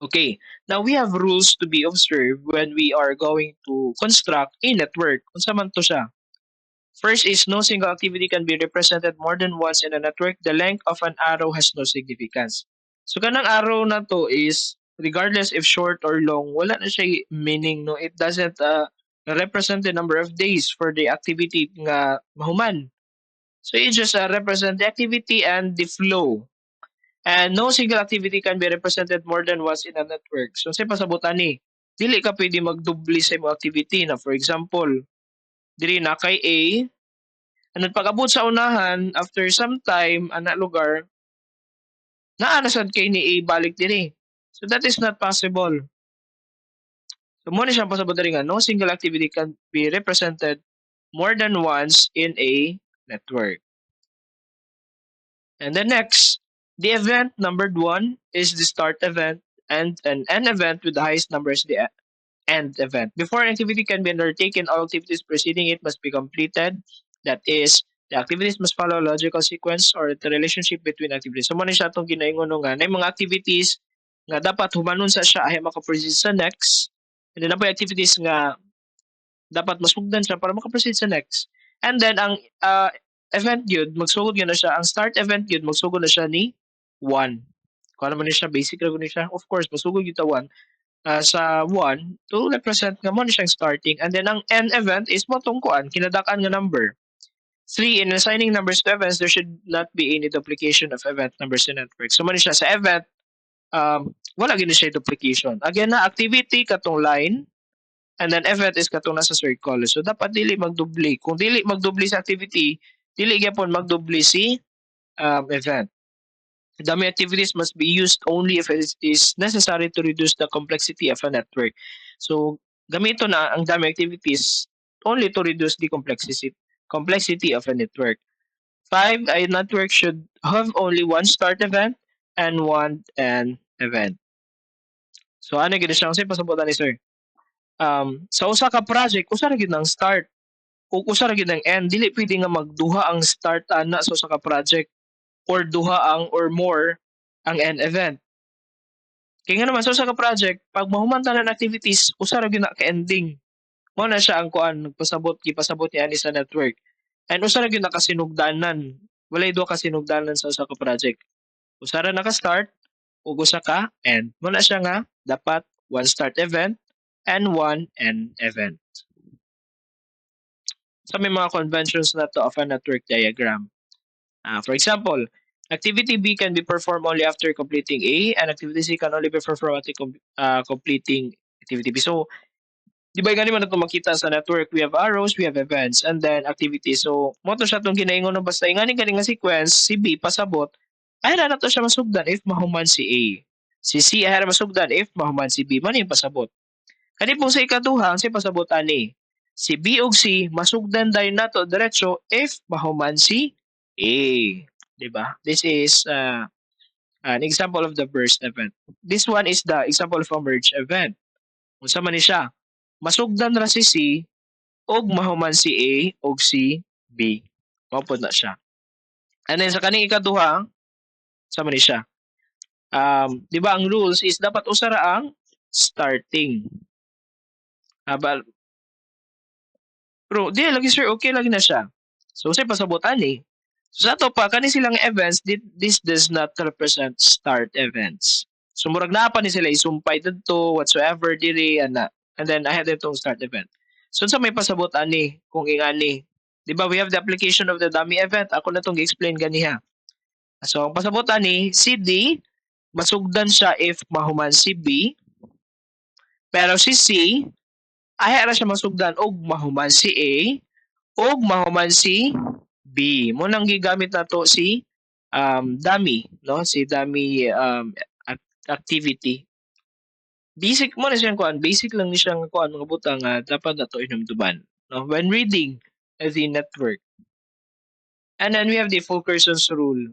Okay, now we have rules to be observed when we are going to construct a network. Unsa man to siya? First is no single activity can be represented more than once in a network. The length of an arrow has no significance. So kanang arrow na to is regardless if short or long, wala na siya meaning, no. It doesn't represent the number of days for the activity nga mahuman. So it just represent the activity and the flow. And no single activity can be represented more than once in a network. So sa pasabutan ni, dili ka pwede magdubli sa imong activity na for example, diri na kay A, and pag-abot sa unahan, after some time, ana lugar, naa na sad kay ni A balik diri. So that is not possible. So mo ni siyang pasabot diri nga, no single activity can be represented more than once in a network. And then next, the event numbered one is the start event, and an end event with the highest number is the end event. Before an activity can be undertaken, all activities preceding it must be completed. That is, the activities must follow a logical sequence or the relationship between activities. So, muna siya itong ginaingon nga na mga activities nga dapat humanon sa siya ay makaproceed sa next. And then, na activities nga dapat masugdan siya para makaproceed sa next. And then, ang event yun, magsugod yun na siya. Ang start event yun, magsugod na siya ni 1. Kung ano man siya, basic na siya. Of course, magsugod yun ta 1 sa 1 to represent nga mo siyang starting. And then ang end event is mo tong kuan kinadakan nga number. 3, in assigning numbers to events, there should not be any duplication of event numbers in network. So man siya sa event, wala gini siya duplication. Again na activity katong line, and then event is katong nasa circle. So dapat dili magdubli. Kung dili magdubli sa activity, dili gyapon magdubli si event. Dummy activities must be used only if it is necessary to reduce the complexity of a network. So, gamito na ang dummy activities only to reduce the complexity of a network. 5, a network should have only one start event and one end event. So, ano gina siya? Kasi pasabutan ni sir. Sa usa ka project, usa ra gyud ang start o usa ra gyud ang end. Dili pwede nga magduha ang start ana sa usa ka project or duha ang or more ang end event. Kaya nga naman sa usa ka project, pag mahuman tanan activities, usa ra gyud na ka ending. Mao na siya ang kuan nagpasabot gipasabot ni ani sa network. And usa ra gyud na kasinugdanan. Walay duha ka sinugdanan sa usa ka project. Usa ra naka-start ug usa ka end. Mao na siya nga dapat one start event and one end event. Sa may mga conventions na to of a network diagram. For example, activity B can be performed only after completing A, and activity C can only be performed after completing activity B. So, di ba ganun man ito makita sa network, we have arrows, we have events, and then activities. So, mo to siya itong ginaingon na basta ingani nga sequence, si B pasabot, ay na to siya masugdan if mahuman si A. Si C ay na masugdan if mahuman si B. Man yung pasabot. Kani pong sa ikaduha, si pasabot ani. Si B ug C masugdan dayon nato diretso if mahuman si A. Diba? This is an example of the burst event. This one is the example of a merge event. Unsa man ni siya? Masugdan ra si C og mahuman si A og si B. Mao na siya. And then sa kaning ikaduha, sa man ni siya? Di ba ang rules is dapat usa ra ang starting. Pero di lagi sir, okay lagi na siya. So say pasabutan ni. So sa to pa kani silang events, this does not represent start events. So murag naa pa ni sila isumpay didto whatsoever diri ana. And then I had itong start event. So sa may pasabutan ni kung ingani. Di ba we have the application of the dummy event. Ako na tong gi-explain ganiha. So ang pasabutan ni si D masugdan siya if mahuman si B. Pero si C ay ra siya masugdan og mahuman si A og mahuman si B. Mo nang gigamit nato si dummy, no? Si dummy activity. Basic mo na siyang kuan, basic lang ni siyang kuan mga butang dapat nato hinumduman, no? When reading the network. And then we have the Fulkerson's rule.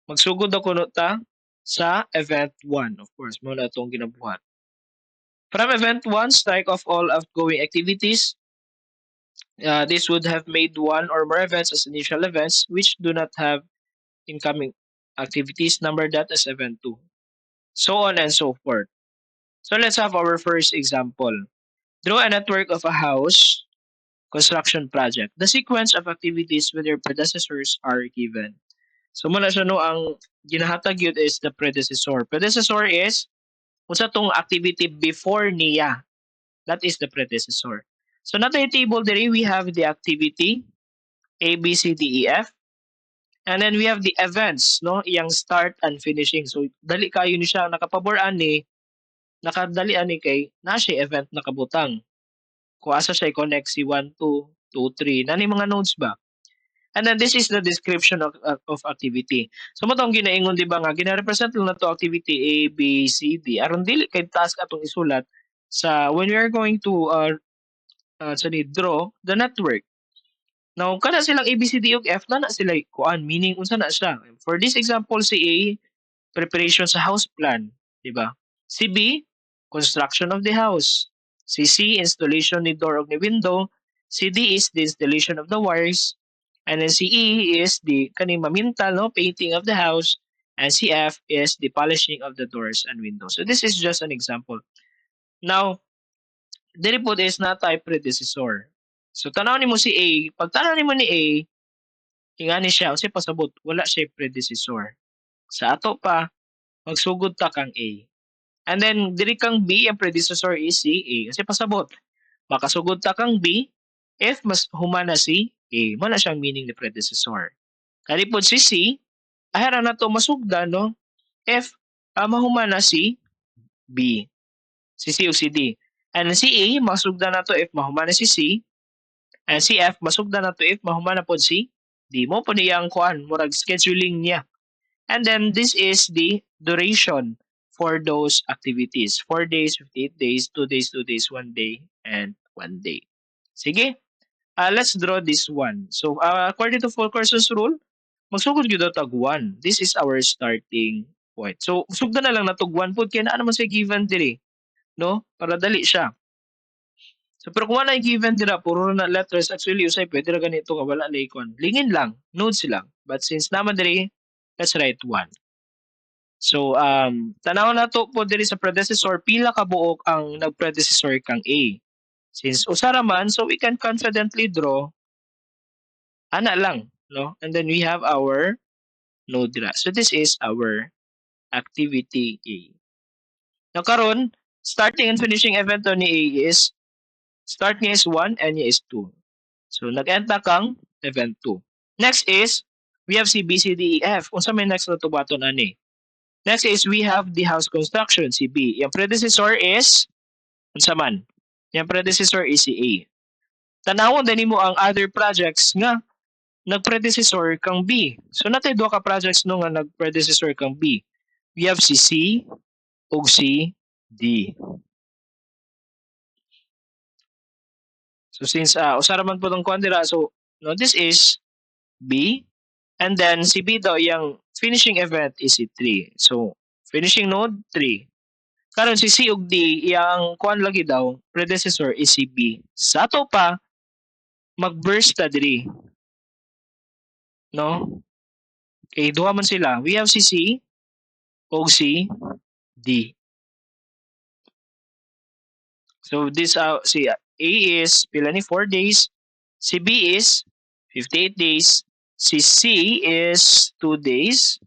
Magsugod ako no ta sa event 1, of course, mo na itong ginabuhat. From event 1, strike off all outgoing activities. This would have made one or more events as initial events which do not have incoming activities. Number that as event 2. So on and so forth. So let's have our first example. Draw a network of a house construction project. The sequence of activities with their predecessors are given. So muna siya no, ang ginahatag yun is the predecessor. Predecessor is unsa tong activity before niya. That is the predecessor. So natay table diri we have the activity A, B, C, D, E, F. And then we have the events, no? Iyang start and finishing. So dali kayo ni siya nakapabor ani, nakadali ani kay na siya event nakabutang. Kung asa siya i-connect si 1, 2, 2, 3. Nani mga nodes ba? And then this is the description of activity. So mo tong ginaingon di ba nga gina-represent lang na to activity A, B, C, D. Aron dili kay task atong isulat sa when we are going to draw the network. Now kana silang A, B, C, D ug F na sila kuan meaning unsa na siya. For this example si A preparation sa house plan, di ba? Si B construction of the house. Si C installation ni door ug ni window. Si D is the installation of the wires. And then si E is the kaning mamintal, no, painting of the house. And si F is the polishing of the doors and windows. So this is just an example. Now, dili po is na type predecessor. So tanaw nimo si A, pag tanaw nimo ni A, ingani siya kasi pasabot wala siya predecessor. Sa ato pa magsugod ta kang A. And then diri kang B, ang predecessor is si A. Kasi pasabot makasugod ta kang B if mas humana si A. Mo na siyang meaning ni predecessor. Kani pod si C, ahera na to masugdan no if mahumana si B. Si C o si D. And si A masugdan na to if mahumana si C. And si F masugdan na to if mahumana pod si D. Mo po niyang kuan murag scheduling niya. And then this is the duration for those activities. 4 days, 58 days, 2 days, 2 days, 1 day, and 1 day. Sige, let's draw this one. So according to full courses rule, magsugod gyud tag 1. This is our starting point. So sugdan na lang na tug 1 pud kay naa naman sa given diri, no? Para dali siya. So pero kung wala given dira puro na letters actually usay pwede ra ganito nga wala na ikon. Lingin lang, nodes lang. But since naman diri, let's write 1. So tanaw na to po diri sa predecessor pila ka buok ang nagpredecessor kang A. Since usara man, so we can confidently draw ana lang, no? And then we have our node dira. So this is our activity A. Now karon, starting and finishing event to ni A is start niya is 1 and niya is 2. So nag-end na kang event 2. Next is we have C, B, C, D, E, F. Unsa may next na tubaton ani? Next is we have the house construction, si B. Yung predecessor is unsa man? Yung predecessor is si A. Tanawon din mo ang other projects nga nagpredecessor kang B. So natay duha ka projects no nga nagpredecessor kang B. We have si C ug si D. So since usara man po tong kuan dira, so no, this is B and then si B daw yung finishing event is si 3. So finishing node 3. Karon si C ug D yang kuan lagi daw predecessor is si B. Sa ato pa mag-burst ta diri. No? Okay, duha man sila. We have si C ug si D. So this si A is pila ni 4 days, si B is 58 days, si C is 2 days,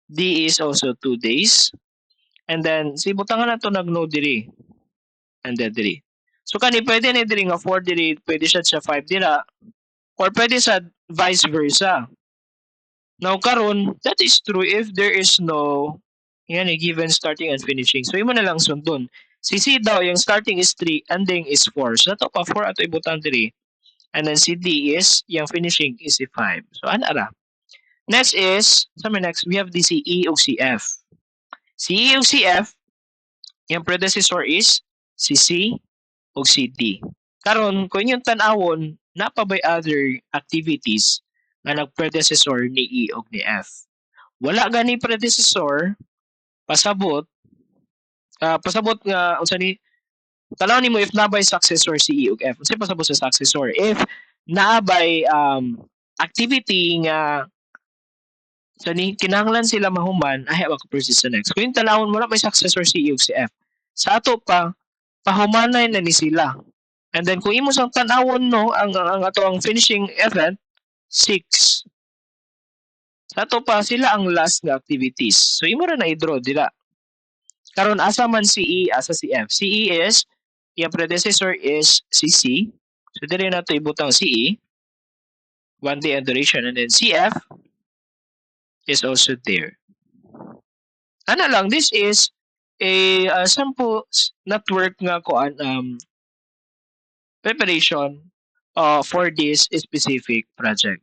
D is also 2 days. And then si butangan nato nag-node diri. And then diri. So kani pwede ni diri nga 4 diri, pwede siya sa 5 dira or pwede sa vice versa. Now karon, that is true if there is no yan, given starting and finishing. So imo na lang sundon. Si C daw yung starting is 3, ending is 4. So ato pa 4 ato ibutan diri. And then si D is yung finishing is si 5. So ana ra. Next is, next we have the si E ug si F. Si E ug si F, yung predecessor is si C ug si D. Karon kung inyong tan-awon, napabay other activities nga nagpredecessor ni E ug ni F. Wala gani predecessor, pasabot nga unsa ni tanaw nimo if nabay successor si E ug F. Unsa pasabot sa successor? If naabay activity nga so ni kinahanglan sila mahuman ay wa ko proceed sa next. Kung tanawon mo na may successor si E ug si F. Sa ato pa, pahumanay na ni sila. And then kung imo sang tan-awon no ang ato ang finishing event 6. Sa ato pa sila ang last nga activities. So imo ra na i-draw dira. Karon asa man si E, asa si F. Si E is yung predecessor is si C. So dire na to ibutang si E. 1 day and duration, and then CF is also there. Ano lang, this is a sample network nga kuan preparation for this specific project.